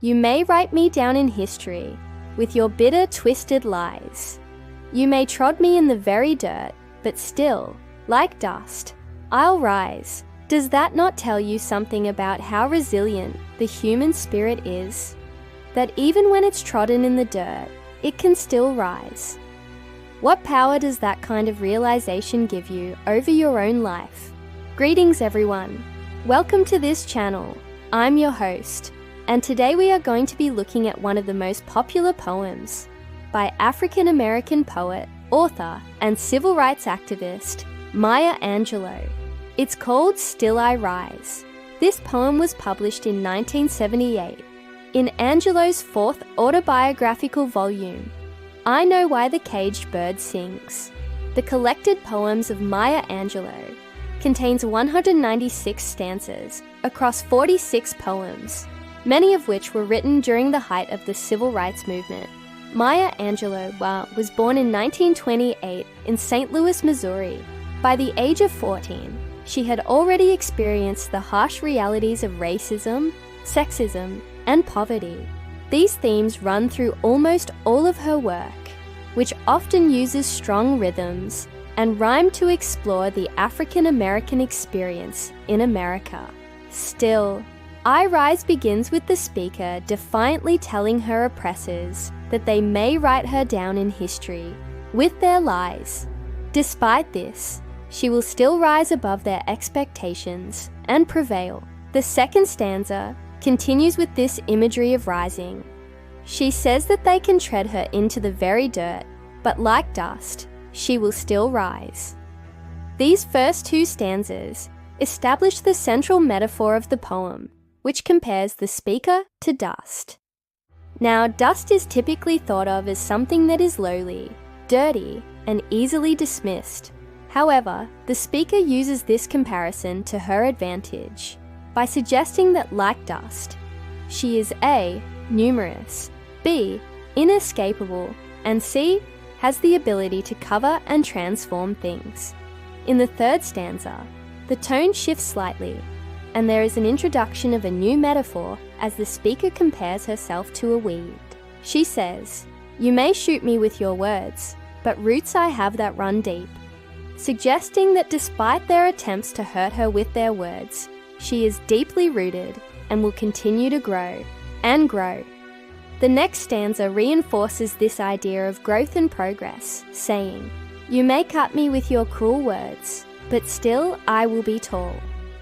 You may write me down in history with your bitter, twisted lies. You may trod me in the very dirt, but still, like dust, I'll rise. Does that not tell you something about how resilient the human spirit is? That even when it's trodden in the dirt, it can still rise. What power does that kind of realization give you over your own life? Greetings everyone. Welcome to this channel. I'm your host, and today we are going to be looking at one of the most popular poems by African-American poet, author, and civil rights activist, Maya Angelou. It's called Still I Rise. This poem was published in 1978 in Angelou's fourth autobiographical volume, I Know Why the Caged Bird Sings. The collected poems of Maya Angelou contains 196 stanzas across 46 poems, many of which were written during the height of the civil rights movement. Maya Angelou was born in 1928 in St. Louis, Missouri. By the age of 14, she had already experienced the harsh realities of racism, sexism, and poverty. These themes run through almost all of her work, which often uses strong rhythms and rhyme to explore the African-American experience in America. Still, I Rise begins with the speaker defiantly telling her oppressors that they may write her down in history with their lies. Despite this, she will still rise above their expectations and prevail. The second stanza continues with this imagery of rising. She says that they can tread her into the very dirt, but like dust, she will still rise. These first two stanzas establish the central metaphor of the poem, which compares the speaker to dust. Now, dust is typically thought of as something that is lowly, dirty, and easily dismissed. However, the speaker uses this comparison to her advantage by suggesting that, like dust, she is A, numerous, B, inescapable, and C, has the ability to cover and transform things. In the third stanza, the tone shifts slightly, and there is an introduction of a new metaphor as the speaker compares herself to a weed. She says, "You may shoot me with your words, but roots I have that run deep," suggesting that despite their attempts to hurt her with their words, she is deeply rooted and will continue to grow and grow. The next stanza reinforces this idea of growth and progress, saying, "You may cut me with your cruel words, but still I will be tall."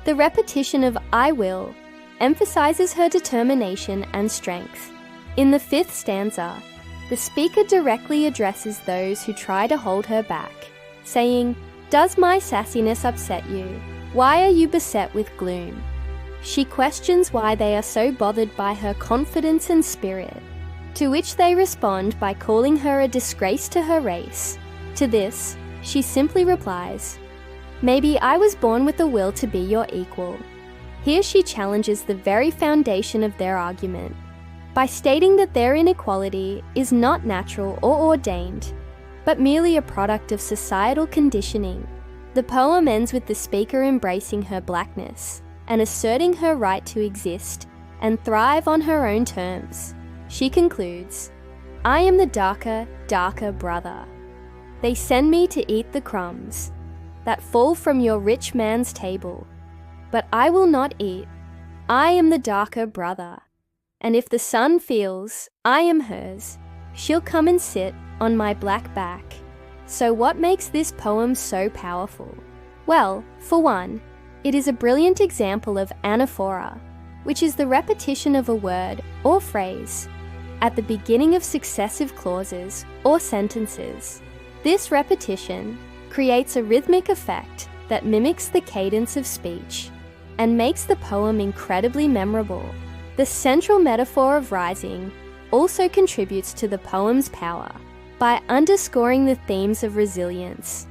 The repetition of "I will" emphasizes her determination and strength. In the fifth stanza, the speaker directly addresses those who try to hold her back, saying, "Does my sassiness upset you? Why are you beset with gloom?" She questions why they are so bothered by her confidence and spirit, to which they respond by calling her a disgrace to her race. To this, she simply replies, "Maybe I was born with the will to be your equal." Here she challenges the very foundation of their argument by stating that their inequality is not natural or ordained, but merely a product of societal conditioning. The poem ends with the speaker embracing her blackness and asserting her right to exist and thrive on her own terms. She concludes, "I am the darker, darker brother. They send me to eat the crumbs that fall from your rich man's table, but I will not eat. I am the darker brother. And if the sun feels I am hers, she'll come and sit on my black back." So what makes this poem so powerful? Well, for one, it is a brilliant example of anaphora, which is the repetition of a word or phrase at the beginning of successive clauses or sentences. This repetition creates a rhythmic effect that mimics the cadence of speech and makes the poem incredibly memorable. The central metaphor of rising also contributes to the poem's power by underscoring the themes of resilience,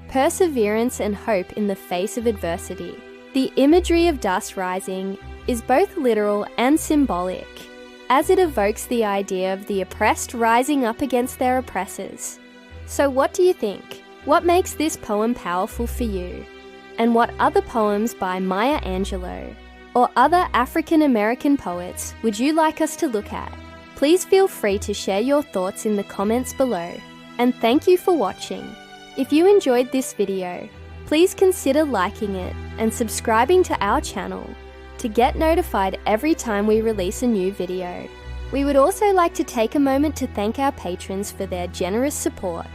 perseverance, and hope in the face of adversity. The imagery of dust rising is both literal and symbolic, as it evokes the idea of the oppressed rising up against their oppressors. So what do you think? What makes this poem powerful for you? And what other poems by Maya Angelou or other African American poets would you like us to look at? Please feel free to share your thoughts in the comments below. And thank you for watching. If you enjoyed this video, please consider liking it and subscribing to our channel to get notified every time we release a new video. We would also like to take a moment to thank our patrons for their generous support.